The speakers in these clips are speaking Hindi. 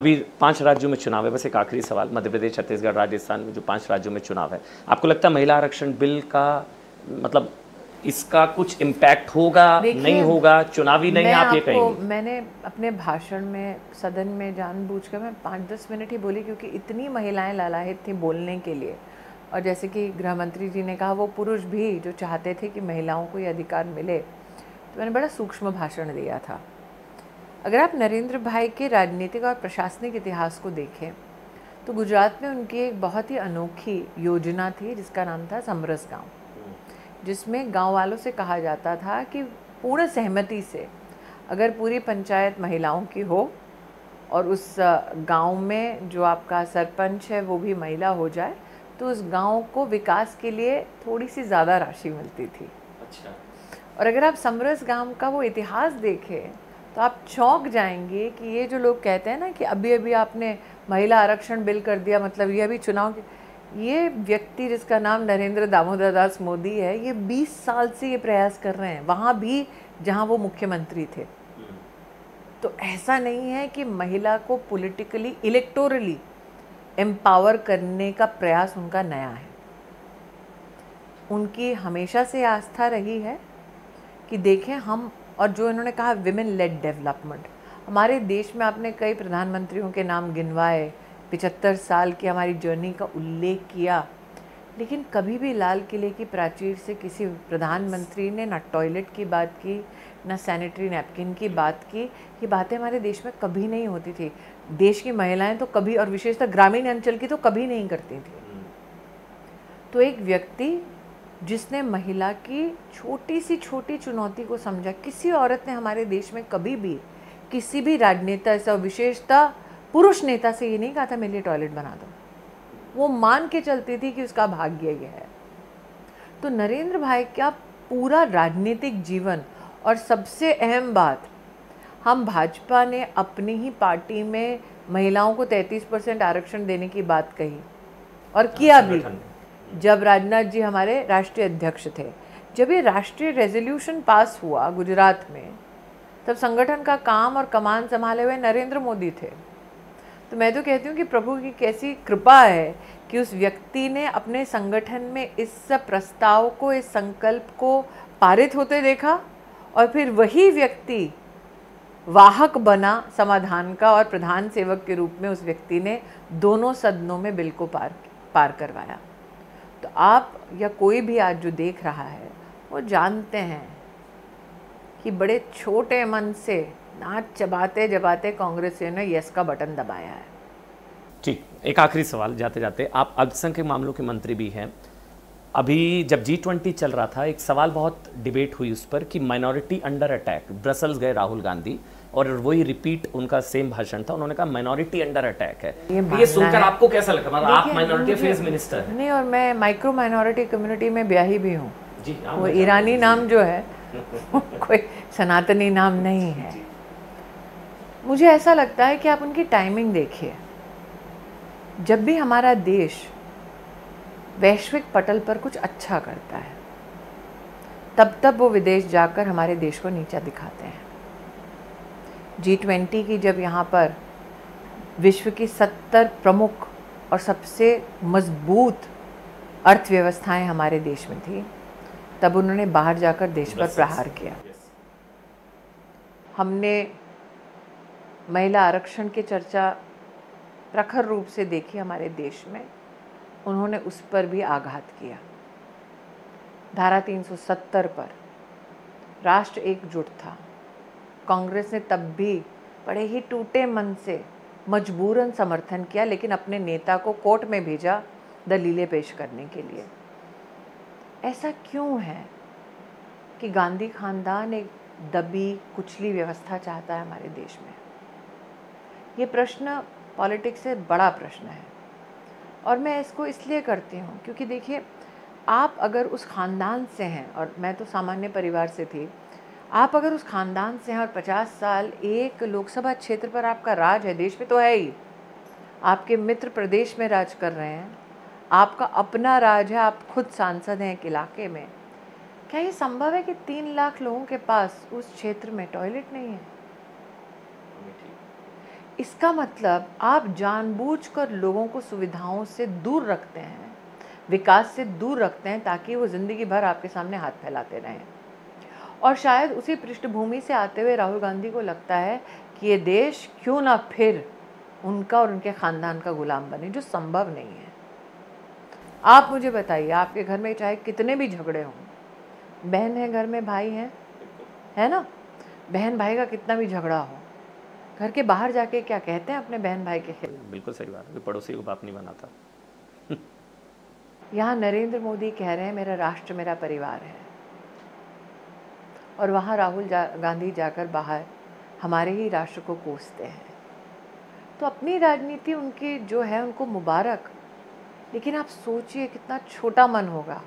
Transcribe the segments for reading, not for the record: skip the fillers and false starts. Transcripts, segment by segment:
अभी 5 राज्यों में चुनाव है। बस एक आखिरी सवाल, मध्य प्रदेश, छत्तीसगढ़, राजस्थान में जो 5 राज्यों में चुनाव है, आपको लगता है महिला आरक्षण बिल का मतलब इसका कुछ इम्पैक्ट होगा, नहीं होगा, चुनावी नहीं, आप ये कहेंगे? मैंने अपने भाषण में सदन में जानबूझकर मैं 5-10 मिनट ही बोली, क्योंकि इतनी महिलाएं लालायित थी बोलने के लिए। और जैसे कि गृह मंत्री जी ने कहा, वो पुरुष भी जो चाहते थे कि महिलाओं को ये अधिकार मिले, तो मैंने बड़ा सूक्ष्म भाषण दिया था। अगर आप नरेंद्र भाई के राजनीतिक और प्रशासनिक इतिहास को देखें तो गुजरात में उनकी एक बहुत ही अनोखी योजना थी जिसका नाम था समरस गांव, जिसमें गांव वालों से कहा जाता था कि पूर्ण सहमति से अगर पूरी पंचायत महिलाओं की हो और उस गांव में जो आपका सरपंच है वो भी महिला हो जाए, तो उस गांव को विकास के लिए थोड़ी सी ज़्यादा राशि मिलती थी। अच्छा। और अगर आप समरस गांव का वो इतिहास देखें तो आप चौंक जाएंगे कि ये जो लोग कहते हैं ना कि अभी अभी आपने महिला आरक्षण बिल कर दिया, मतलब ये अभी चुनाव के, ये व्यक्ति जिसका नाम नरेंद्र दामोदर दास मोदी है, ये 20 साल से ये प्रयास कर रहे हैं, वहाँ भी जहाँ वो मुख्यमंत्री थे। तो ऐसा नहीं है कि महिला को पॉलिटिकली इलेक्टोरली एम्पावर करने का प्रयास उनका नया है। उनकी हमेशा से आस्था रही है कि देखें हम, और जो इन्होंने कहा विमेन लेड डेवलपमेंट, हमारे देश में आपने कई प्रधानमंत्रियों के नाम गिनवाए, 75 साल की हमारी जर्नी का उल्लेख किया, लेकिन कभी भी लाल किले की प्राचीर से किसी प्रधानमंत्री ने ना टॉयलेट की बात की, ना सैनिटरी नैपकिन की बात की। ये बातें हमारे देश में कभी नहीं होती थी। देश की महिलाएं तो कभी, और विशेषतः ग्रामीण अंचल की, तो कभी नहीं करती थी। तो एक व्यक्ति जिसने महिला की छोटी सी छोटी चुनौती को समझा, किसी औरत ने हमारे देश में कभी भी किसी भी राजनेता से, विशेषतः पुरुष नेता से, ये नहीं कहा था मेरे लिए टॉयलेट बना दो। वो मान के चलती थी कि उसका भाग्य ये है। तो नरेंद्र भाई का पूरा राजनीतिक जीवन, और सबसे अहम बात, हम भाजपा ने अपनी ही पार्टी में महिलाओं को 33% आरक्षण देने की बात कही और किया भी, जब राजनाथ जी हमारे राष्ट्रीय अध्यक्ष थे। जब ये राष्ट्रीय रेजोल्यूशन पास हुआ गुजरात में, तब संगठन का काम और कमान संभाले हुए नरेंद्र मोदी थे। तो मैं तो कहती हूँ कि प्रभु की कैसी कृपा है कि उस व्यक्ति ने अपने संगठन में इस प्रस्ताव को, इस संकल्प को पारित होते देखा, और फिर वही व्यक्ति वाहक बना समाधान का, और प्रधान सेवक के रूप में उस व्यक्ति ने दोनों सदनों में बिल को पार करवाया। तो आप या कोई भी आज जो देख रहा है वो जानते हैं कि बड़े छोटे मन से नाच चबाते चबाते कांग्रेसियों ने यस का बटन दबाया है। ठीक, एक आखिरी सवाल जाते जाते, आप अल्पसंख्यक मामलों के मंत्री भी हैं। अभी जब G20 चल रहा था, एक सवाल बहुत डिबेट हुई उस पर कि माइनॉरिटी अंडर अटैक। ब्रसल्स गए राहुल गांधी और वही रिपीट उनका सेम भाषण था, उन्होंने कहा माइनॉरिटी अंडर अटैक है। ये सुनकर आपको कैसा लगा? मतलब आप माइनॉरिटी अफेयर्स मिनिस्टर हैं। नहीं, और मैं माइक्रो माइनॉरिटी कम्युनिटी में ब्याही भी हूँ। जी, वो ईरानी नाम जो है कोई सनातनी नाम नहीं है। मुझे ऐसा लगता है कि आप उनकी टाइमिंग देखिए। जब भी हमारा देश वैश्विक पटल पर कुछ अच्छा करता है, तब वो विदेश जाकर हमारे देश को नीचा दिखाते हैं। G20 की जब यहाँ पर विश्व की 70 प्रमुख और सबसे मजबूत अर्थव्यवस्थाएं हमारे देश में थी, तब उन्होंने बाहर जाकर देश पर प्रहार किया। हमने महिला आरक्षण की चर्चा प्रखर रूप से देखी हमारे देश में, उन्होंने उस पर भी आघात किया। धारा 370 पर राष्ट्र एकजुट था। कांग्रेस ने तब भी बड़े ही टूटे मन से मजबूरन समर्थन किया, लेकिन अपने नेता को कोर्ट में भेजा दलीलें पेश करने के लिए। ऐसा क्यों है कि गांधी खानदान एक दबी कुचली व्यवस्था चाहता है हमारे देश में? ये प्रश्न पॉलिटिक्स से बड़ा प्रश्न है, और मैं इसको इसलिए करती हूँ क्योंकि देखिए, आप अगर उस खानदान से हैं, और मैं तो सामान्य परिवार से थी, आप अगर उस खानदान से हैं और 50 साल एक लोकसभा क्षेत्र पर आपका राज है, देश में तो है ही, आपके मित्र प्रदेश में राज कर रहे हैं, आपका अपना राज है, आप खुद सांसद हैं एक इलाके में, क्या ये संभव है कि 3 लाख लोगों के पास उस क्षेत्र में टॉयलेट नहीं है? इसका मतलब आप जानबूझकर लोगों को सुविधाओं से दूर रखते हैं, विकास से दूर रखते हैं, ताकि वो ज़िंदगी भर आपके सामने हाथ फैलाते रहें। और शायद उसी पृष्ठभूमि से आते हुए राहुल गांधी को लगता है कि ये देश क्यों ना फिर उनका और उनके ख़ानदान का गुलाम बने, जो संभव नहीं है। आप मुझे बताइए, आपके घर में चाहे कितने भी झगड़े हों, बहन है घर में, भाई हैं, है ना, बहन भाई का कितना भी झगड़ा हो, घर के बाहर जाके क्या कहते हैं अपने बहन भाई के खिलाफ? बिल्कुल सही बात है, पड़ोसी को बाप नहीं बनाता। यहाँ नरेंद्र मोदी कह रहे हैं मेरा राष्ट्र मेरा परिवार है, और वहाँ राहुल गांधी जाकर बाहर हमारे ही राष्ट्र को कोसते हैं। तो अपनी राजनीति उनकी जो है उनको मुबारक, लेकिन आप सोचिए कितना छोटा मन होगा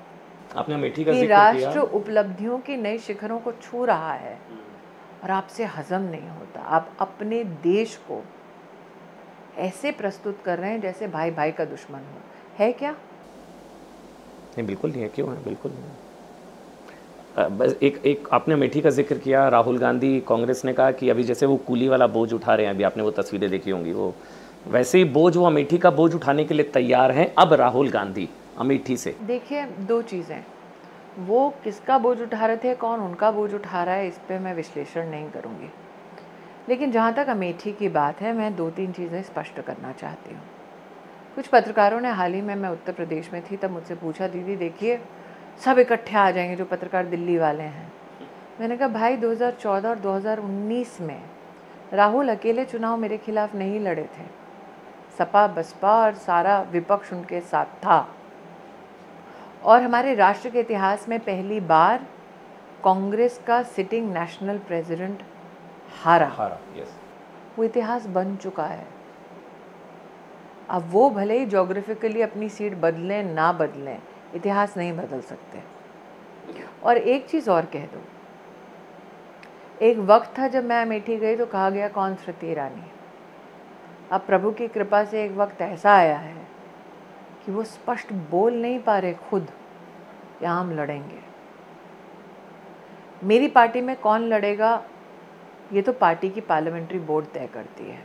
आपने अमेठी का कि जिक्र राष्ट्र किया। उपलब्धियों की नई शिखरों को छू रहा है और आपसे हजम नहीं होता। आप अपने देश को ऐसे प्रस्तुत कर रहे हैं जैसे भाई भाई का दुश्मन हो। है क्या? नहीं, बिल्कुल नहीं है। क्यों है? बिल्कुल नहीं है। बस एक आपने अमेठी का जिक्र किया। राहुल गांधी, कांग्रेस ने कहा कि अभी जैसे वो कूली वाला बोझ उठा रहे हैं, अभी आपने वो तस्वीरें देखी होंगी, वो वैसे ही बोझ, वो अमेठी का बोझ उठाने के लिए तैयार हैं अब राहुल गांधी अमेठी से। देखिए, दो चीज़ें, वो किसका बोझ उठा रहे थे, कौन उनका बोझ उठा रहा है, इस पे मैं विश्लेषण नहीं करूँगी। लेकिन जहाँ तक अमेठी की बात है, मैं दो तीन चीज़ें स्पष्ट करना चाहती हूँ। कुछ पत्रकारों ने हाल ही में, मैं उत्तर प्रदेश में थी तब मुझसे पूछा, दीदी देखिए सब इकट्ठे आ जाएंगे जो पत्रकार दिल्ली वाले हैं। मैंने कहा भाई 2014 और 2019 में राहुल अकेले चुनाव मेरे खिलाफ नहीं लड़े थे, सपा बसपा और सारा विपक्ष उनके साथ था। और हमारे राष्ट्र के इतिहास में पहली बार कांग्रेस का सिटिंग नेशनल प्रेसिडेंट हारा। यस। वो इतिहास बन चुका है। अब वो भले ही ज्योग्राफिकली अपनी सीट बदलें ना बदलें, इतिहास नहीं बदल सकते। और एक चीज़ और कह दूँ, एक वक्त था जब मैं अमेठी गई तो कहा गया कौन स्मृति ईरानी। अब प्रभु की कृपा से एक वक्त ऐसा आया है कि वो स्पष्ट बोल नहीं पा रहे खुद, या हम लड़ेंगे। मेरी पार्टी में कौन लड़ेगा ये तो पार्टी की पार्लियामेंट्री बोर्ड तय करती है,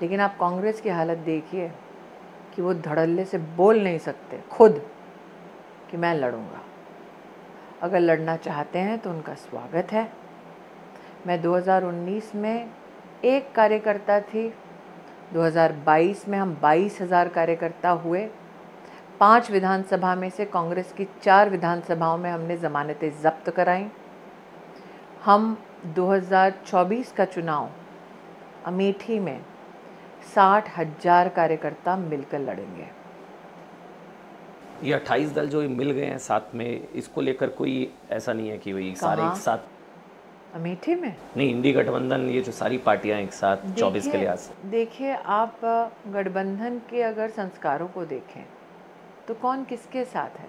लेकिन आप कांग्रेस की हालत देखिए कि वो धड़ल्ले से बोल नहीं सकते खुद कि मैं लड़ूंगा। अगर लड़ना चाहते हैं तो उनका स्वागत है। मैं 2019 में एक कार्यकर्ता थी, 2022 में हम 22,000 कार्यकर्ता हुए। 5 विधानसभा में से कांग्रेस की 4 विधानसभाओं में हमने ज़मानतें जब्त कराई। हम 2024 का चुनाव अमेठी में 60,000 कार्यकर्ता मिलकर लड़ेंगे। ये 28 दल जो मिल गए हैं साथ में, इसको लेकर कोई ऐसा नहीं है कि वही सारे एक साथ? अमेठी में नहीं, इंडी गठबंधन, ये जो सारी पार्टियां एक साथ 24 के लिहाज से। देखिए, आप गठबंधन के अगर संस्कारों को देखें तो कौन किसके साथ है।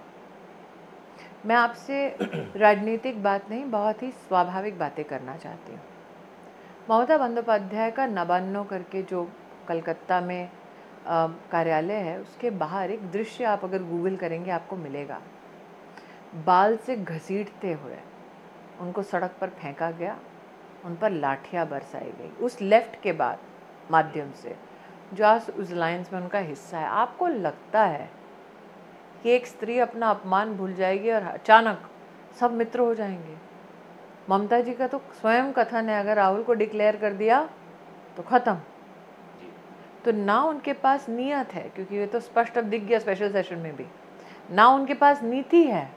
मैं आपसे राजनीतिक बात नहीं, बहुत ही स्वाभाविक बातें करना चाहती हूँ। ममता बंदोपाध्याय का नबान्नो करके जो कलकत्ता में कार्यालय है, उसके बाहर एक दृश्य आप अगर गूगल करेंगे आपको मिलेगा। बाल से घसीटते हुए उनको सड़क पर फेंका गया, उन पर लाठियाँ बरसाई गई उस लेफ्ट के बाद माध्यम से जो आज उस लाइन्स में उनका हिस्सा है। आपको लगता है कि एक स्त्री अपना अपमान भूल जाएगी और अचानक सब मित्र हो जाएंगे? ममता जी का तो स्वयं कथन है, अगर राहुल को डिक्लेयर कर दिया तो ख़त्म। तो ना उनके पास नियत है, क्योंकि ये तो स्पष्ट अब दिख गया स्पेशल सेशन में भी, ना उनके पास नीति है,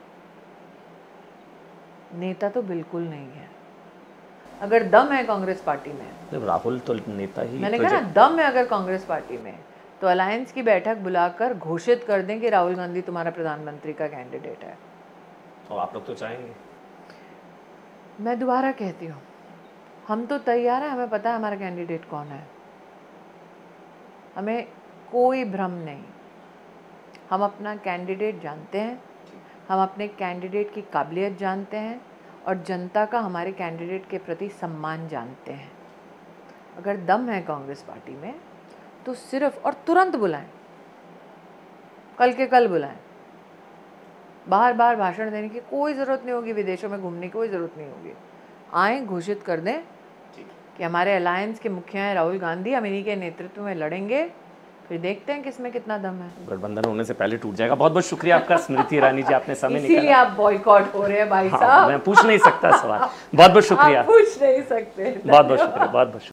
नेता तो बिल्कुल नहीं है। अगर दम है कांग्रेस पार्टी में, राहुल तो नेता ही, मैंने कहा ना, दम है अगर कांग्रेस पार्टी में, तो अलायंस की बैठक बुलाकर घोषित कर दें कि राहुल गांधी तुम्हारा प्रधानमंत्री का कैंडिडेट है। और आप लोग तो चाहेंगे? मैं दोबारा कहती हूँ, हम तो तैयार हैं, हमें पता है हमारा कैंडिडेट कौन है, हमें कोई भ्रम नहीं। हम अपना कैंडिडेट जानते हैं, हम अपने कैंडिडेट की काबिलियत जानते हैं और जनता का हमारे कैंडिडेट के प्रति सम्मान जानते हैं। अगर दम है कांग्रेस पार्टी में तो सिर्फ और तुरंत बुलाएं, कल के कल बुलाएं। बार बार भाषण देने की कोई ज़रूरत नहीं होगी, विदेशों में घूमने की कोई ज़रूरत नहीं होगी। आएँ, घोषित कर दें कि हमारे अलायंस के मुखिया हैं राहुल गांधी, हम इन्हीं के नेतृत्व में लड़ेंगे, फिर देखते हैं किसमें कितना दम है। गठबंधन होने से पहले टूट जाएगा। बहुत बहुत शुक्रिया आपका स्मृति ईरानी जी, आपने समय निकाला। इसीलिए आप बॉयकॉट हो रहे हैं भाई हाँ, साहब। मैं पूछ नहीं सकता सवाल। बहुत बहुत शुक्रिया। आप पूछ नहीं सकते। बहुत बहुत शुक्रिया, बहुत बहुत शुक्रिया।